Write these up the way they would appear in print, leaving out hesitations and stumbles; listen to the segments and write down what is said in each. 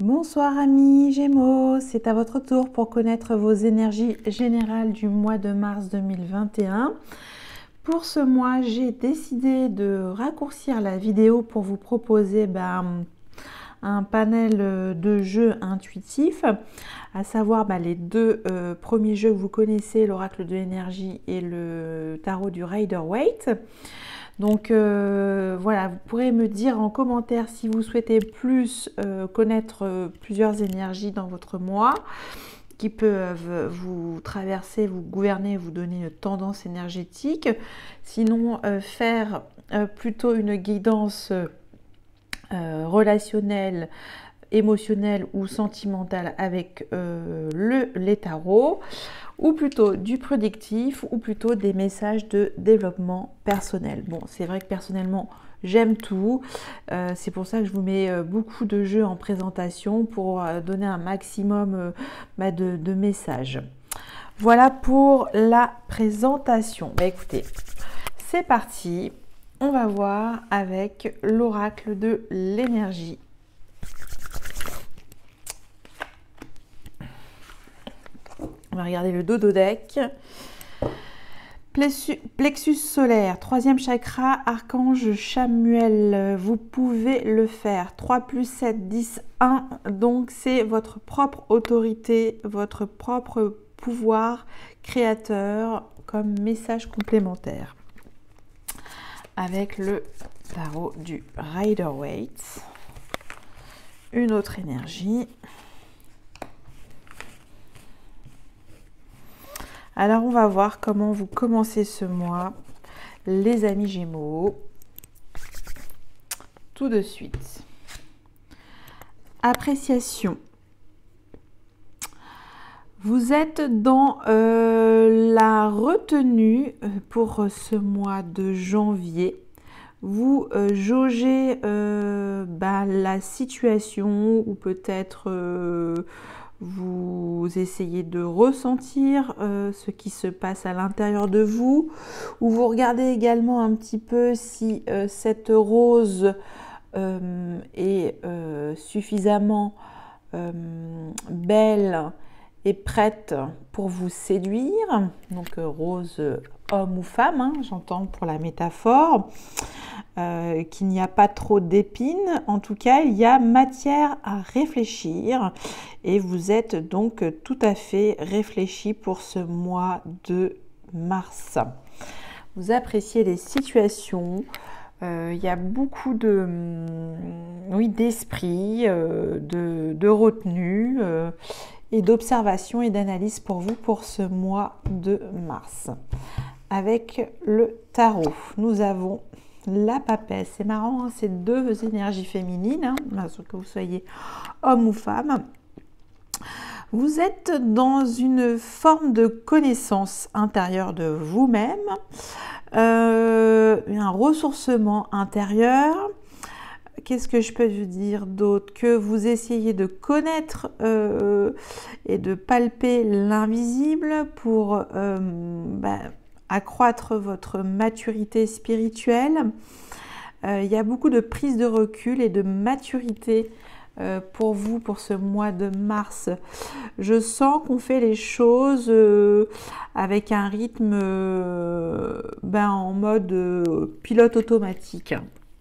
Bonsoir amis Gémeaux, c'est à votre tour pour connaître vos énergies générales du mois de mars 2021. Pour ce mois, j'ai décidé de raccourcir la vidéo pour vous proposer un panel de jeux intuitifs, à savoir les deux premiers jeux que vous connaissez, l'oracle de l'énergie et le tarot du Rider-Waite. Donc voilà, vous pourrez me dire en commentaire si vous souhaitez plus connaître plusieurs énergies dans votre mois qui peuvent vous traverser, vous gouverner, vous donner une tendance énergétique. Sinon, faire plutôt une guidance relationnelle, émotionnelle ou sentimentale avec les tarots, ou plutôt du prédictif, ou plutôt des messages de développement personnel. Bon, c'est vrai que personnellement, j'aime tout. C'est pour ça que je vous mets beaucoup de jeux en présentation pour donner un maximum de messages. Voilà pour la présentation. Écoutez, c'est parti. On va voir avec l'oracle de l'énergie. On va regarder le dodo deck. Plexus solaire, troisième chakra, archange Chamuel. Vous pouvez le faire. 3 plus 7, 10, 1. Donc, c'est votre propre autorité, votre propre pouvoir créateur comme message complémentaire. Avec le tarot du Rider-Waite. Une autre énergie. Alors, on va voir comment vous commencez ce mois, les amis Gémeaux. Tout de suite. Appréciation. Vous êtes dans la retenue pour ce mois de janvier. Vous jaugez la situation ou peut-être vous essayez de ressentir ce qui se passe à l'intérieur de vous, ou vous regardez également un petit peu si cette rose est suffisamment belle et prête pour vous séduire. Donc rose homme ou femme, hein, j'entends pour la métaphore. Qu'il n'y a pas trop d'épines. En tout cas, il y a matière à réfléchir et vous êtes donc tout à fait réfléchi pour ce mois de mars. Vous appréciez les situations. Il y a beaucoup d'esprit, de retenue et d'observation et d'analyse pour vous pour ce mois de mars. Avec le tarot, nous avons la papesse. C'est marrant, hein, c'est deux énergies féminines, hein, que vous soyez homme ou femme. Vous êtes dans une forme de connaissance intérieure de vous-même, un ressourcement intérieur. Qu'est-ce que je peux vous dire d'autre? Que vous essayez de connaître et de palper l'invisible pour accroître votre maturité spirituelle. Il y a beaucoup de prise de recul et de maturité pour vous, pour ce mois de mars. Je sens qu'on fait les choses avec un rythme en mode pilote automatique.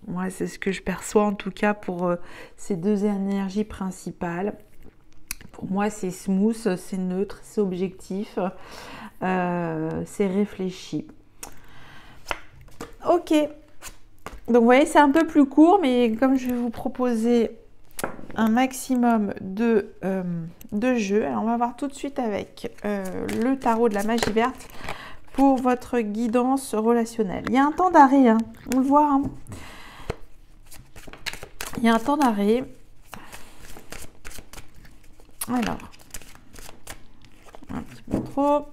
Moi, c'est ce que je perçois en tout cas pour ces deux énergies principales. Pour moi, c'est smooth, c'est neutre, c'est objectif. C'est réfléchi. Ok, donc vous voyez, c'est un peu plus court, mais comme je vais vous proposer un maximum de jeux, alors on va voir tout de suite avec le tarot de la magie verte pour votre guidance relationnelle. Il y a un temps d'arrêt, hein, on le voit, hein. Il y a un temps d'arrêt. Alors, un petit peu trop.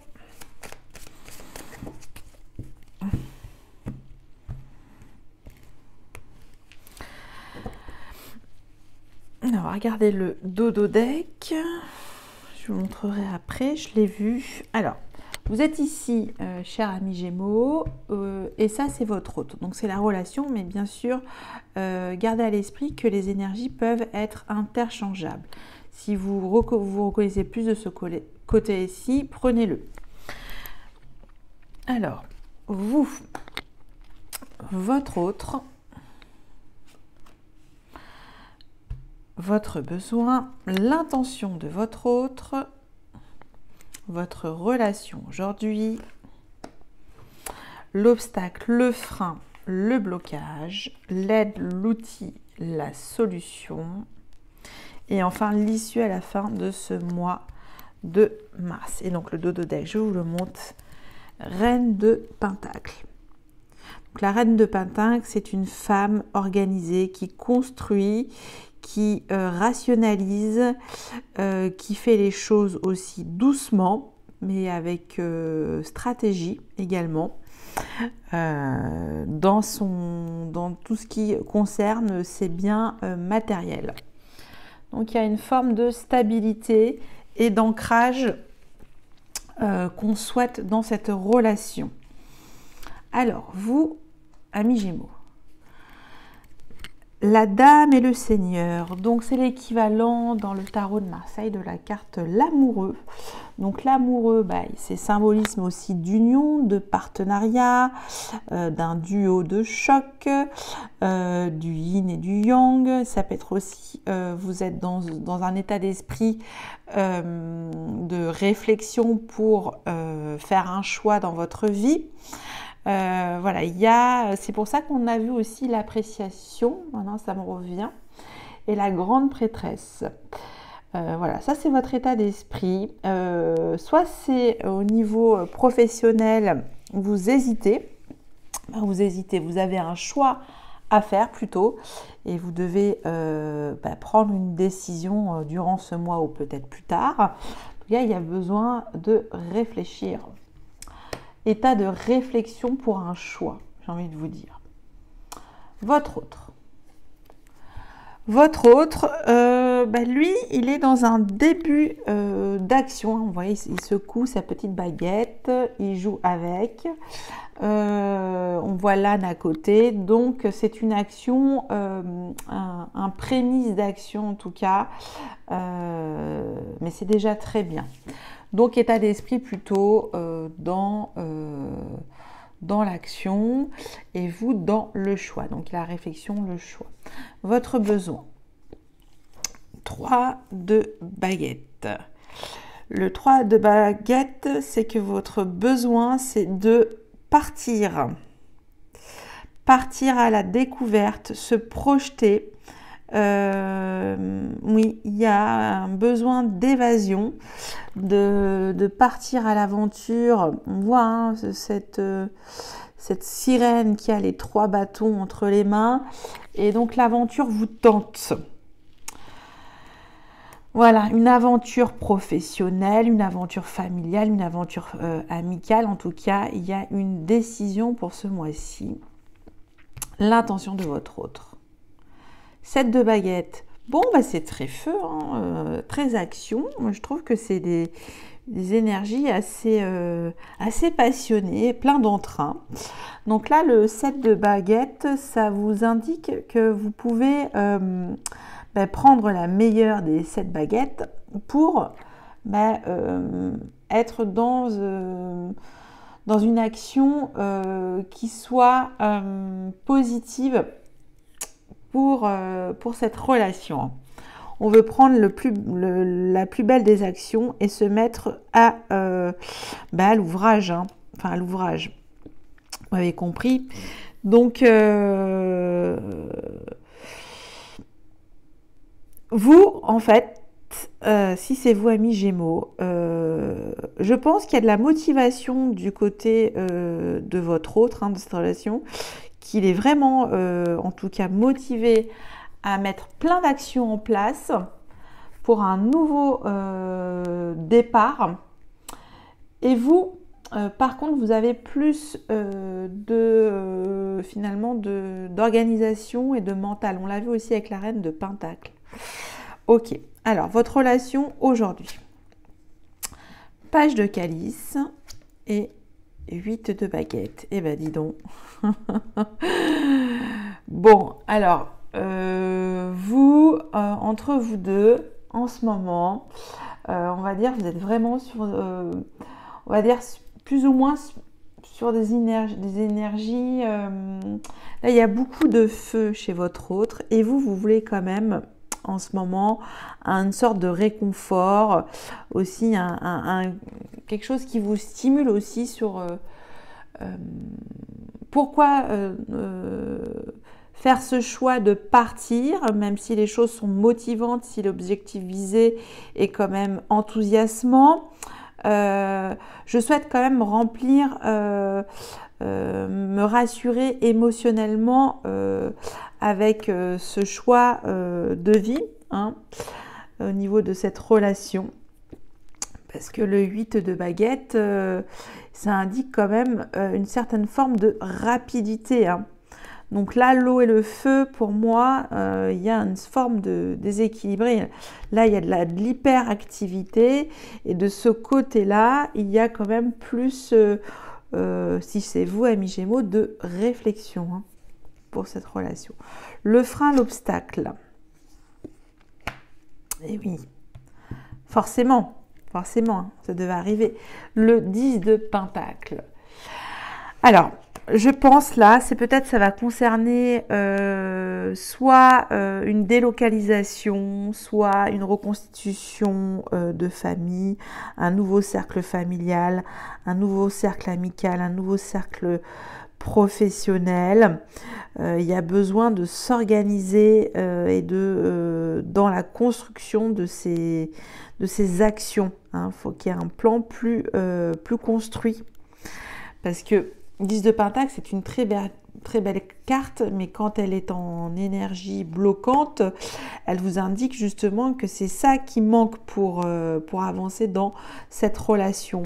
Alors, regardez le dodo deck. Je vous montrerai après, je l'ai vu. Alors, Vous êtes ici, cher ami Gémeaux, et ça c'est votre hôte. Donc c'est la relation, mais bien sûr, gardez à l'esprit que les énergies peuvent être interchangeables. Si vous reconnaissez plus de ce côté ici, prenez-le. Alors, vous, votre autre, votre besoin, l'intention de votre autre, votre relation aujourd'hui, l'obstacle, le frein, le blocage, l'aide, l'outil, la solution, et enfin l'issue à la fin de ce mois de mars. Et donc le dos de deck, je vous le montre, Reine de Pentacle. Donc, la Reine de Pentacle, c'est une femme organisée qui construit, qui rationalise, qui fait les choses aussi doucement, mais avec stratégie également, dans tout ce qui concerne ses biens matériels. Donc il y a une forme de stabilité et d'ancrage qu'on souhaite dans cette relation. Alors, vous, amis Gémeaux, la Dame et le Seigneur, donc c'est l'équivalent dans le tarot de Marseille de la carte l'amoureux. Donc l'amoureux, c'est symbolisme aussi d'union, de partenariat, d'un duo de choc, du yin et du yang. Ça peut être aussi, vous êtes dans un état d'esprit de réflexion pour faire un choix dans votre vie. Voilà, c'est pour ça qu'on a vu aussi l'appréciation, maintenant ça me revient, et la grande prêtresse. Voilà, ça c'est votre état d'esprit. Soit c'est au niveau professionnel, vous hésitez, vous avez un choix à faire plutôt, et vous devez prendre une décision durant ce mois ou peut-être plus tard. En tout cas, il y a besoin de réfléchir. État de réflexion pour un choix, j'ai envie de vous dire. Votre autre. Votre autre, lui, il est dans un début d'action. Vous voyez, il secoue sa petite baguette, il joue avec. On voit l'âne à côté. Donc, c'est une action, un prémisse d'action en tout cas. Mais c'est déjà très bien. Donc, état d'esprit plutôt dans l'action et vous dans le choix. Donc, la réflexion, le choix. Votre besoin. 3 de baguette. Le 3 de baguette, c'est que votre besoin, c'est de partir. Partir à la découverte, se projeter. Oui, il y a un besoin d'évasion, de partir à l'aventure. On voit cette sirène qui a les 3 bâtons entre les mains, et donc l'aventure vous tente. Voilà, une aventure professionnelle, une aventure familiale, une aventure amicale. En tout cas, il y a une décision pour ce mois-ci. L'intention de votre autre. 7 de baguette. Bon, c'est très feu, très action. Moi, je trouve que c'est des énergies assez passionnées, plein d'entrain. Donc là, le 7 de baguette, ça vous indique que vous pouvez prendre la meilleure des 7 baguettes pour être dans une action qui soit positive pour cette relation. On veut prendre la plus belle des actions et se mettre à l'ouvrage, enfin à l'ouvrage. Vous avez compris. Donc, vous, en fait, si c'est vous, amis Gémeaux, je pense qu'il y a de la motivation du côté de votre autre, de cette relation, qu'il est vraiment, en tout cas, motivé à mettre plein d'actions en place pour un nouveau départ. Et vous, par contre, vous avez plus d'organisation et de mental. On l'a vu aussi avec la Reine de Pentacle. Ok, alors votre relation aujourd'hui. Page de calice, et 8 de baguette. Eh ben dis donc. Bon, alors, vous, entre vous deux, en ce moment, on va dire, vous êtes vraiment sur, on va dire, plus ou moins sur des énergies. Là, il y a beaucoup de feu chez votre autre et vous voulez quand même, en ce moment, une sorte de réconfort, aussi quelque chose qui vous stimule aussi sur pourquoi faire ce choix de partir, même si les choses sont motivantes, si l'objectif visé est quand même enthousiasmant. Je souhaite quand même remplir, me rassurer émotionnellement avec ce choix de vie, hein, au niveau de cette relation. Parce que le 8 de baguette, ça indique quand même une certaine forme de rapidité, hein. Donc là, l'eau et le feu, pour moi, il y a une forme de déséquilibré. Là, il y a de l'hyperactivité. Et de ce côté-là, il y a quand même plus, si c'est vous, amis Gémeaux, de réflexion, hein, pour cette relation. Le frein, l'obstacle. Et oui, forcément, hein, ça devait arriver. Le 10 de pentacle. Alors, je pense là, c'est peut-être ça va concerner soit une délocalisation, soit une reconstitution de famille, un nouveau cercle familial, un nouveau cercle amical, un nouveau cercle professionnel. Il y a besoin de s'organiser et dans la construction de ces actions. Il faut qu'il y ait un plan plus construit. Parce que 10 de Pentacle, c'est une très belle carte, mais quand elle est en énergie bloquante, elle vous indique justement que c'est ça qui manque pour avancer dans cette relation.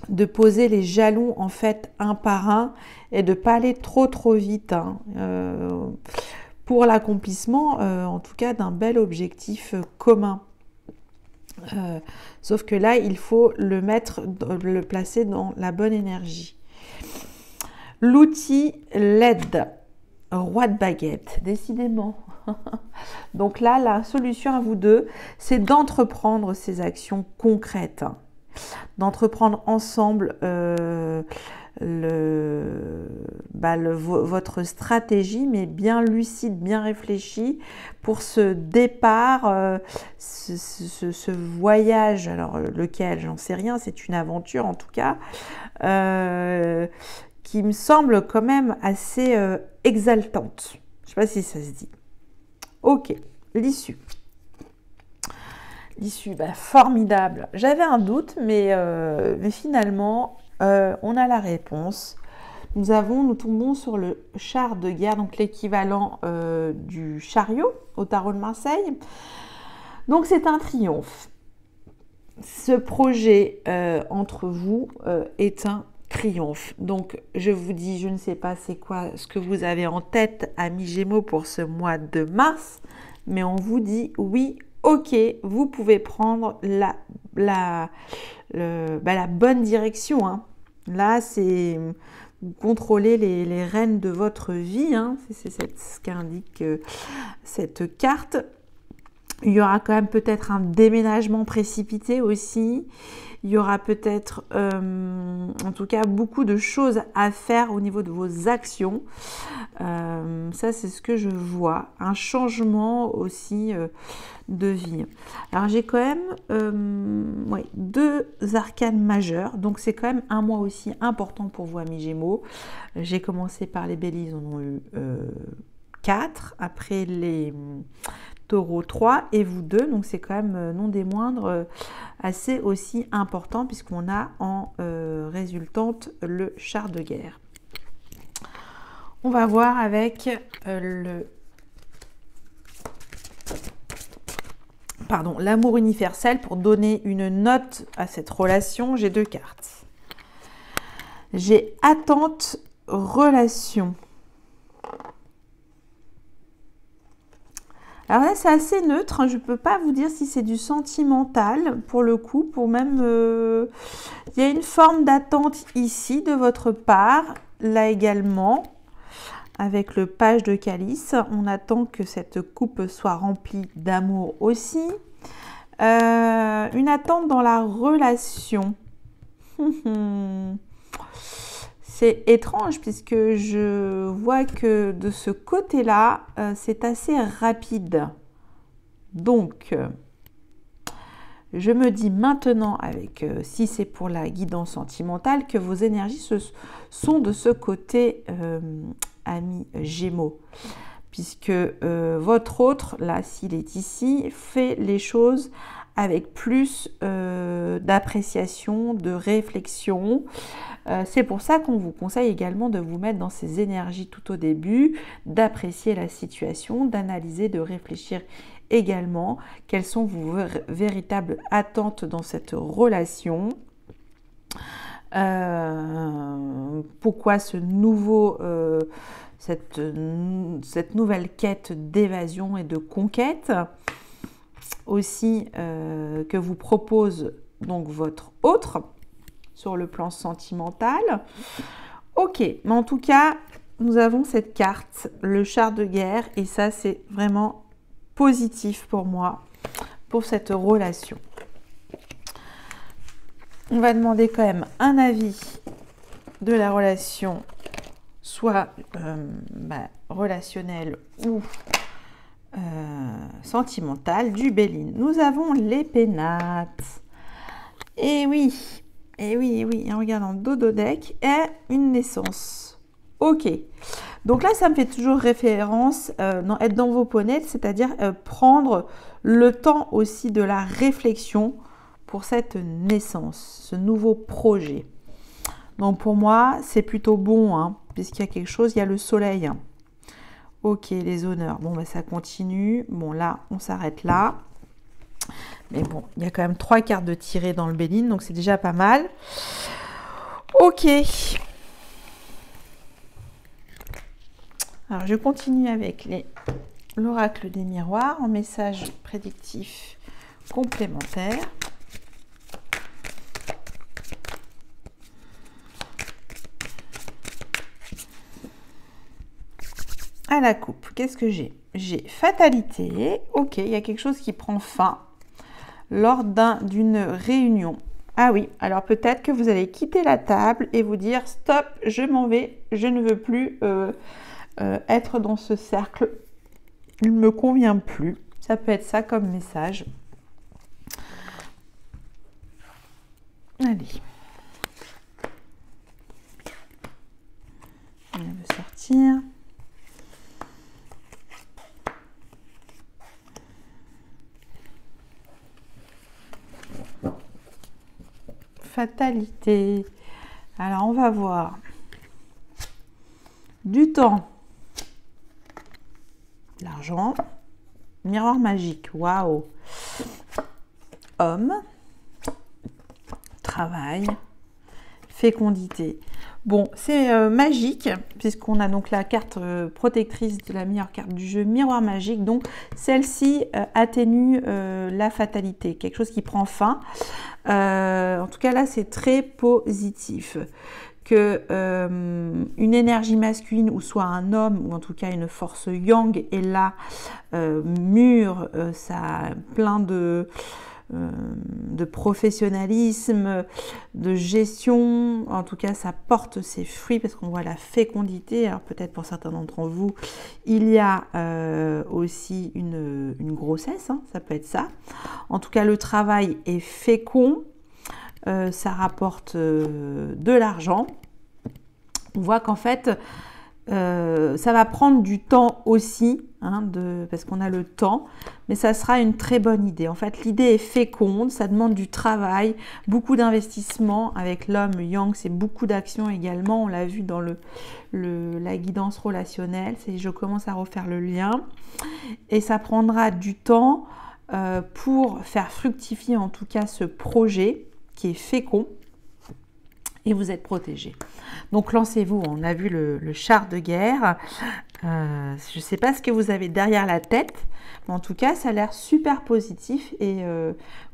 De poser les jalons en fait un par un et de ne pas aller trop vite, hein, pour l'accomplissement, en tout cas, d'un bel objectif commun. Sauf que là, il faut le placer dans la bonne énergie. L'outil l'aide, roi de baguette, décidément. Donc là, la solution à vous deux, c'est d'entreprendre ces actions concrètes, hein. D'entreprendre ensemble votre stratégie, mais bien lucide, bien réfléchie pour ce départ, ce voyage. Alors lequel, j'en sais rien, c'est une aventure en tout cas, qui me semble quand même assez exaltante. Je ne sais pas si ça se dit. Ok, l'issue. L'issue, formidable. J'avais un doute, mais finalement, on a la réponse. Nous tombons sur le char de guerre, donc l'équivalent du chariot au tarot de Marseille. Donc c'est un triomphe. Ce projet entre vous est un triomphe. Donc je vous dis, je ne sais pas c'est quoi ce que vous avez en tête, amis Gémeaux, pour ce mois de mars, mais on vous dit oui. Ok, vous pouvez prendre la bonne direction, hein. Là, c'est vous contrôlez les rênes de votre vie, hein. C'est ce qu'indique cette carte. Il y aura quand même peut-être un déménagement précipité aussi. Il y aura peut-être, en tout cas, beaucoup de choses à faire au niveau de vos actions. Ça, c'est ce que je vois. Un changement aussi de vie. Alors, j'ai quand même deux arcanes majeures. Donc, c'est quand même un mois aussi important pour vous, amis Gémeaux. J'ai commencé par les Béliers, ils en ont eu 4. Après, les Taureau 3 et vous 2, donc c'est quand même non des moindres, assez aussi important puisqu'on a en résultante le char de guerre. On va voir avec l'amour universel pour donner une note à cette relation. J'ai 2 cartes. J'ai attente, relation. Alors là, c'est assez neutre. Je ne peux pas vous dire si c'est du sentimental pour le coup. Pour même, il y a une forme d'attente ici de votre part. Là également, avec le page de calice, on attend que cette coupe soit remplie d'amour aussi. Une attente dans la relation. C'est étrange puisque je vois que de ce côté-là, c'est assez rapide. Donc, je me dis maintenant, avec si c'est pour la guidance sentimentale, que vos énergies sont de ce côté, amis Gémeaux. Puisque votre autre, là, s'il est ici, fait les choses avec plus d'appréciation, de réflexion. C'est pour ça qu'on vous conseille également de vous mettre dans ces énergies tout au début, d'apprécier la situation, d'analyser, de réfléchir également quelles sont vos véritables attentes dans cette relation. Pourquoi ce nouveau, cette nouvelle quête d'évasion et de conquête aussi que vous propose donc votre autre sur le plan sentimental. Ok, mais en tout cas, nous avons cette carte, le char de guerre, et ça, c'est vraiment positif pour moi, pour cette relation. On va demander quand même un avis de la relation, soit relationnelle ou sentimentale, du Béline. Nous avons les pénates. Et oui, et on regarde en dododeck, et une naissance. Ok, donc là, ça me fait toujours référence, être dans vos ponettes, c'est-à-dire prendre le temps aussi de la réflexion pour cette naissance, ce nouveau projet. Donc pour moi, c'est plutôt bon, hein, puisqu'il y a quelque chose, il y a le soleil. Hein. Ok, les honneurs, bon, ça continue. Bon, là, on s'arrête là. Mais bon, il y a quand même 3 cartes de tirées dans le Béline, donc c'est déjà pas mal. Ok. Alors, je continue avec l'oracle des miroirs en message prédictif complémentaire. À la coupe, qu'est-ce que j'ai? J'ai fatalité. Ok, il y a quelque chose qui prend fin lors d'une réunion. Ah oui, alors peut-être que vous allez quitter la table et vous dire stop, je m'en vais, je ne veux plus être dans ce cercle, il ne me convient plus. Ça peut être ça comme message. Allez. On va sortir. Fatalité. Alors, on va voir. Du temps. L'argent. Miroir magique. Waouh. Homme. Travail. Fécondité. Bon, c'est magique, puisqu'on a donc la carte protectrice de la meilleure carte du jeu, miroir magique. Donc, celle-ci atténue la fatalité, quelque chose qui prend fin. En tout cas, là, c'est très positif. Que une énergie masculine, ou soit un homme, ou en tout cas une force yang, est là, mûre, ça a plein de professionnalisme, de gestion. En tout cas, ça porte ses fruits parce qu'on voit la fécondité. Alors peut-être pour certains d'entre vous, il y a aussi une grossesse, hein, ça peut être ça. En tout cas, le travail est fécond, ça rapporte de l'argent. On voit qu'en fait, ça va prendre du temps aussi, hein, parce qu'on a le temps, mais ça sera une très bonne idée. En fait, l'idée est féconde, ça demande du travail, beaucoup d'investissement. Avec l'homme yang, c'est beaucoup d'action également. On l'a vu dans la guidance relationnelle. Je commence à refaire le lien. Et ça prendra du temps pour faire fructifier en tout cas ce projet qui est fécond. Et vous êtes protégé. Donc lancez-vous, on a vu le char de guerre. Je ne sais pas ce que vous avez derrière la tête, mais en tout cas, ça a l'air super positif et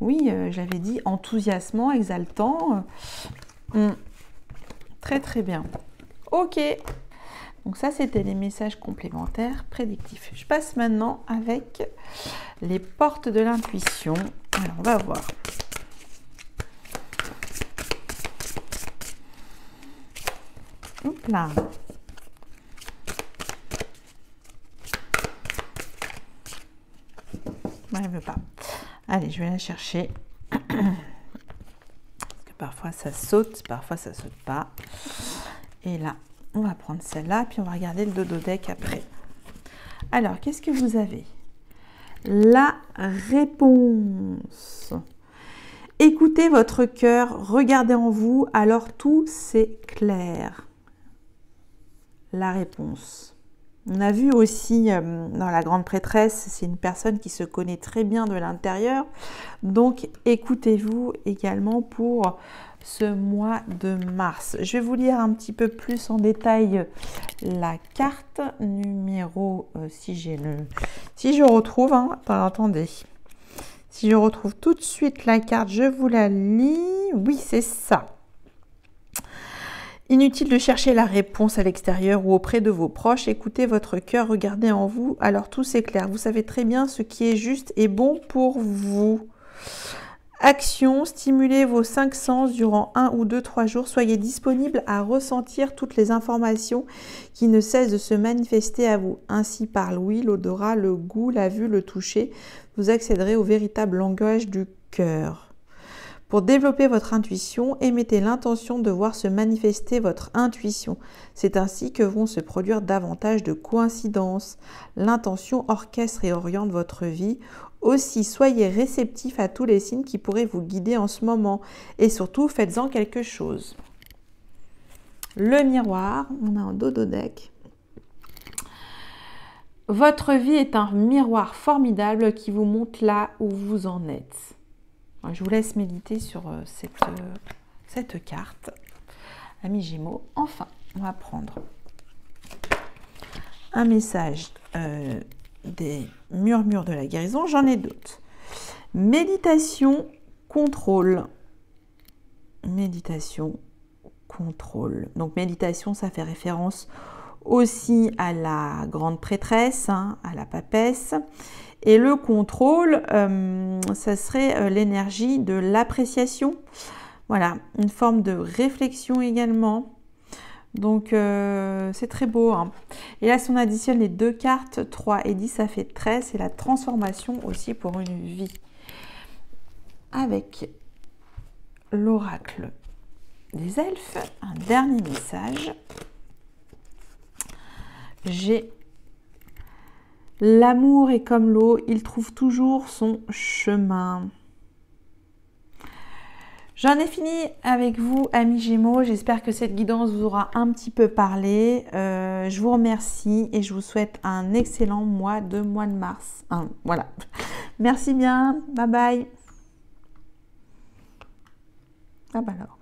oui, j'avais dit enthousiasmant, exaltant. Très très bien. Ok. Donc ça, c'était les messages complémentaires prédictifs. Je passe maintenant avec les portes de l'intuition. Alors, on va voir. Hop là. Elle ne veut pas. Allez, je vais la chercher. Parce que parfois ça saute, parfois ça saute pas. Et là, on va prendre celle-là, puis on va regarder le dodo-deck après. Alors, qu'est-ce que vous avez? La réponse. Écoutez votre cœur, regardez en vous, alors tout s'éclaire. La réponse. On a vu aussi dans la grande prêtresse, c'est une personne qui se connaît très bien de l'intérieur. Donc, écoutez-vous également pour ce mois de mars. Je vais vous lire un petit peu plus en détail la carte numéro, si je retrouve, hein, attendez. Si je retrouve tout de suite la carte, je vous la lis. Oui, c'est ça. Inutile de chercher la réponse à l'extérieur ou auprès de vos proches. Écoutez votre cœur, regardez en vous, alors tout s'éclaire. Vous savez très bien ce qui est juste et bon pour vous. Action, stimulez vos 5 sens durant 1 ou 2, 3 jours. Soyez disponible à ressentir toutes les informations qui ne cessent de se manifester à vous. Ainsi par l'ouïe, l'odorat, le goût, la vue, le toucher, vous accéderez au véritable langage du cœur. Pour développer votre intuition, émettez l'intention de voir se manifester votre intuition. C'est ainsi que vont se produire davantage de coïncidences. L'intention orchestre et oriente votre vie. Aussi, soyez réceptif à tous les signes qui pourraient vous guider en ce moment. Et surtout, faites-en quelque chose. Le miroir, on a un dodo-deck. Votre vie est un miroir formidable qui vous montre là où vous en êtes. Je vous laisse méditer sur cette carte, amis Gémeaux. Enfin, on va prendre un message des murmures de la guérison. J'en ai d'autres. Méditation, contrôle. Méditation, contrôle. Donc, méditation, ça fait référence aussi à la grande prêtresse, hein, à la papesse. Et le contrôle, ça serait l'énergie de l'appréciation. Voilà, une forme de réflexion également. Donc, c'est très beau. Hein. Et là, si on additionne les deux cartes, 3 et 10, ça fait 13. C'est la transformation aussi pour une vie. Avec l'oracle des elfes, un dernier message. J'ai l'amour est comme l'eau, il trouve toujours son chemin. J'en ai fini avec vous, amis Gémeaux. J'espère que cette guidance vous aura un petit peu parlé. Je vous remercie et je vous souhaite un excellent mois de mars. Voilà. Merci bien. Bye bye. Ah bah alors.